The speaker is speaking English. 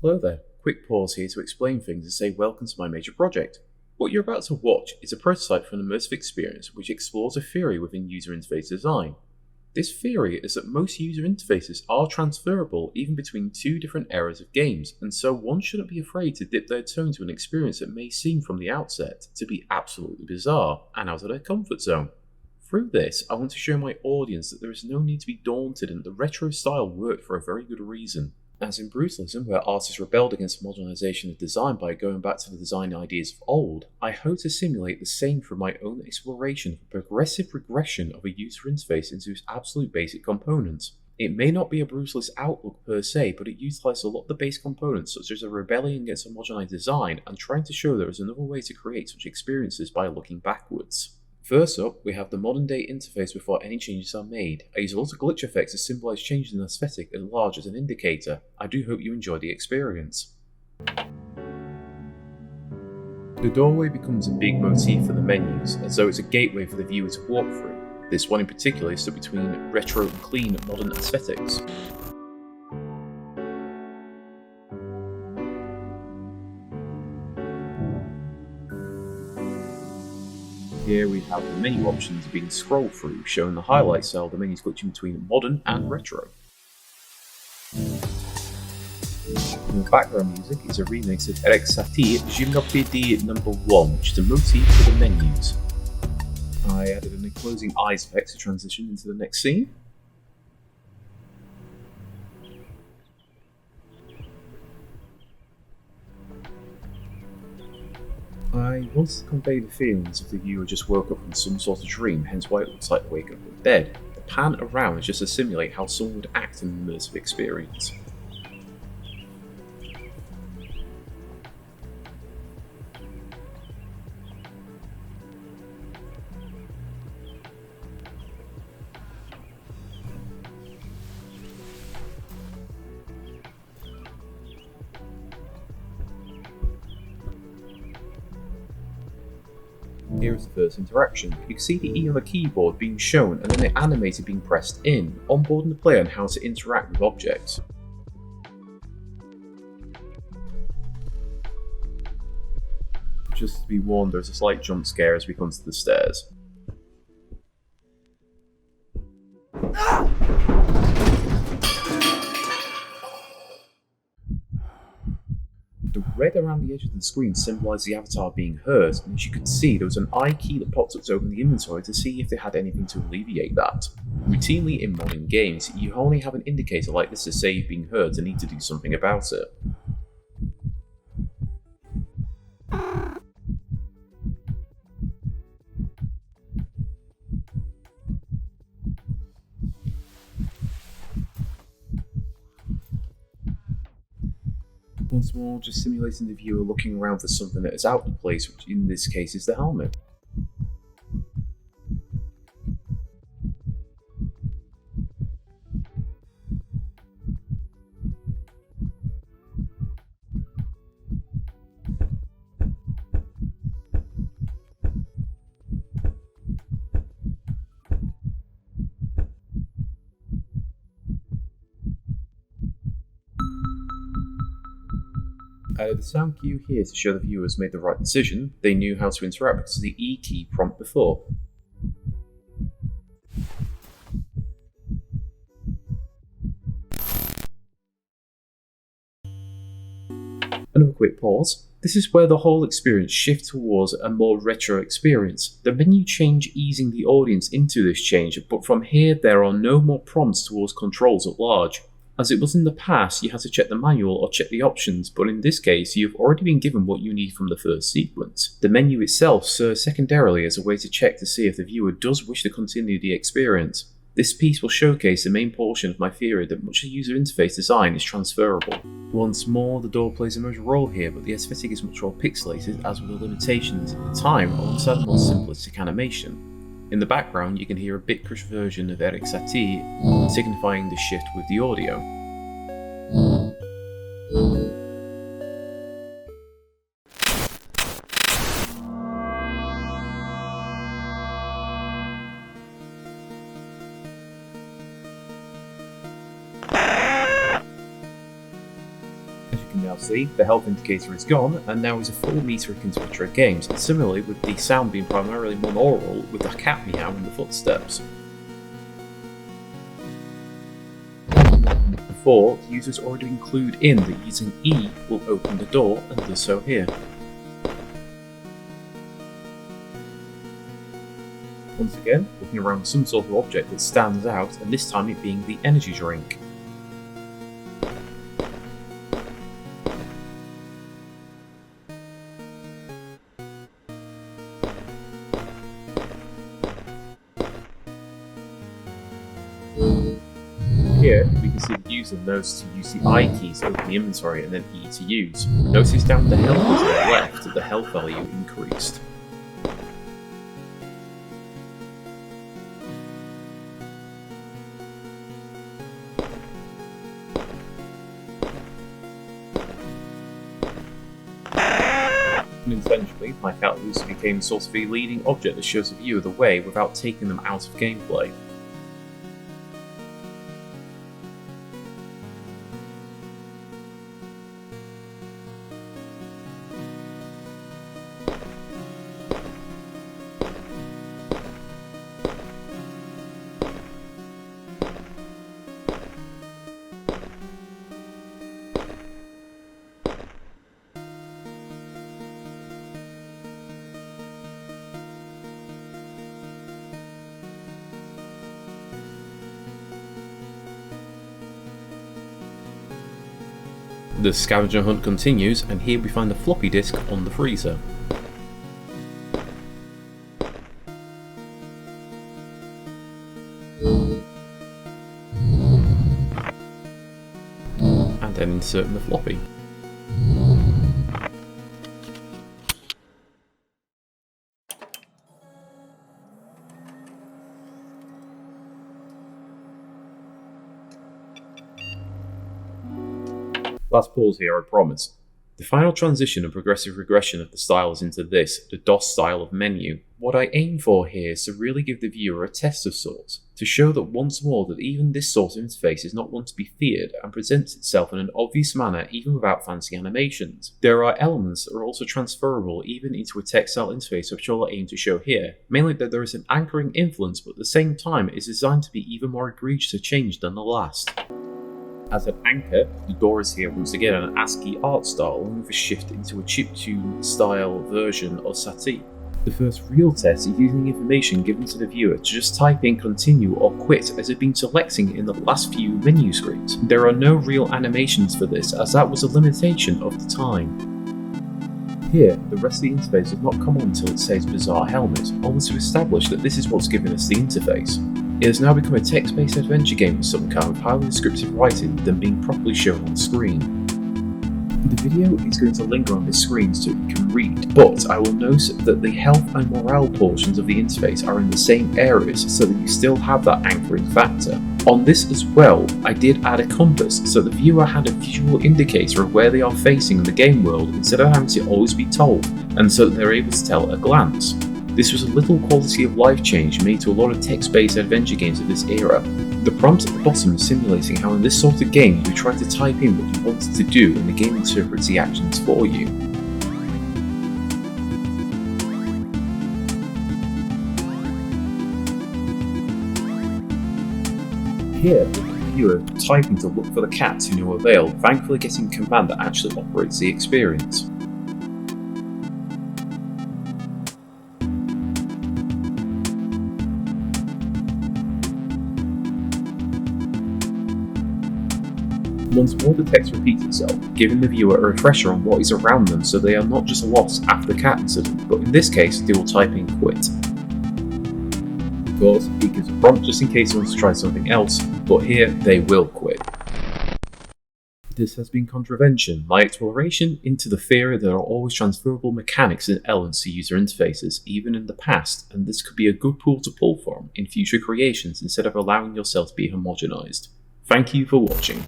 Hello there, quick pause here to explain things and say welcome to my major project. What you're about to watch is a prototype for an immersive experience which explores a theory within user interface design. This theory is that most user interfaces are transferable even between two different eras of games, and so one shouldn't be afraid to dip their toe into an experience that may seem from the outset to be absolutely bizarre and out of their comfort zone. Through this, I want to show my audience that there is no need to be daunted and the retro style worked for a very good reason. As in brutalism, where artists rebelled against modernization of design by going back to the design ideas of old, I hope to simulate the same through my own exploration of a progressive regression of a user interface into its absolute basic components. It may not be a brutalist outlook per se, but it utilizes a lot of the base components, such as a rebellion against a modernized design, and trying to show there is another way to create such experiences by looking backwards. First up, we have the modern day interface before any changes are made. I use a lot of glitch effects to symbolize changes in aesthetic as large as an indicator. I do hope you enjoy the experience. The doorway becomes a big motif for the menus, as though it's a gateway for the viewer to walk through. This one in particular is stuck between retro and clean modern aesthetics. Here we have the menu options being scrolled through, showing the highlight cell of the menus glitching between modern and retro. And the background music is a remix of Eric Satie Gymnopédie No. 1, which is a motif for the menus. I added an enclosing eyes effect to transition into the next scene. I wanted to convey the feeling as if the viewer just woke up from some sort of dream, hence why it looks like waking up in bed. The pan around is just to simulate how someone would act in an immersive experience. Here is the first interaction. You can see the E on the keyboard being shown and then the animator being pressed in, onboarding the player on how to interact with objects. Just to be warned, there's a slight jump scare as we come to the stairs. The red around the edge of the screen symbolised the avatar being hurt, and as you could see, there was an I key that popped up to open the inventory to see if they had anything to alleviate that. Routinely in modern games, you only have an indicator like this to say you've been hurt and need to do something about it. Once more, just simulating the viewer looking around for something that is out of place, which in this case is the helmet. I added the sound cue here to show the viewers made the right decision. They knew how to interact because of the E key prompt before. Another quick pause. This is where the whole experience shifts towards a more retro experience. The menu change easing the audience into this change, but from here there are no more prompts towards controls at large. As it was in the past, you had to check the manual or check the options, but in this case, you've already been given what you need from the first sequence. The menu itself serves secondarily as a way to check to see if the viewer does wish to continue the experience. This piece will showcase the main portion of my theory that much of user interface design is transferable. Once more, the door plays a major role here, but the aesthetic is much more pixelated, as with the limitations at the time alongside a more simplistic animation. In the background, you can hear a bit crushed version of Eric Satie, signifying the shift with the audio. As you you can now see, the health indicator is gone and now is a full meter akin to retro games, and similarly with the sound being primarily monaural with the cat meow and the footsteps. Before, the users already include in that using E will open the door and does so here. Once again, looking around some sort of object that stands out, and this time it being the energy drink. Here, we can see the user knows to use the I keys to open the inventory and then E to use. Notice down the health button to the left that the health value increased. Unintentionally, my cat Lucy became sort of a leading object that shows the viewer the way without taking them out of gameplay. The scavenger hunt continues, and here we find the floppy disk on the freezer. And then inserting the floppy. Last pause here, I promise. The final transition and progressive regression of the style is into this, the DOS style of menu. What I aim for here is to really give the viewer a test of sorts, to show that once more that even this sort of interface is not one to be feared and presents itself in an obvious manner even without fancy animations. There are elements that are also transferable even into a textile interface which I'll aim to show here, mainly that there is an anchoring influence but at the same time it is designed to be even more egregious a change than the last. As an anchor, the door is here once again an ASCII art style along with a shift into a chiptune style version of SATI. The first real test is using the information given to the viewer to just type in continue or quit as had been selecting in the last few menu screens. There are no real animations for this as that was a limitation of the time. Here, the rest of the interface does not come on until it says Bizarre Helmet, only to establish that this is what's given us the interface. It has now become a text-based adventure game of some kind with highly descriptive writing than being properly shown on screen. The video is going to linger on this screen so you can read, but I will note that the health and morale portions of the interface are in the same areas so that you still have that anchoring factor. On this as well, I did add a compass so the viewer had a visual indicator of where they are facing in the game world instead of having to always be told, and so that they're able to tell at a glance. This was a little quality of life change made to a lot of text-based adventure games of this era. The prompt at the bottom is simulating how in this sort of game you try to type in what you wanted to do and the game interprets the actions for you. Here, the viewer typing to look for the cat to no avail, thankfully getting a command that actually operates the experience. Once more the text repeats itself, giving the viewer a refresher on what is around them so they are not just lost after the cat incident, but in this case they will type in quit. Of course, it gives a prompt just in case they want to try something else, but here they will quit. This has been Contravention, my exploration into the theory that there are always transferable mechanics and elements to user interfaces, even in the past, and this could be a good pool to pull from in future creations instead of allowing yourself to be homogenized. Thank you for watching.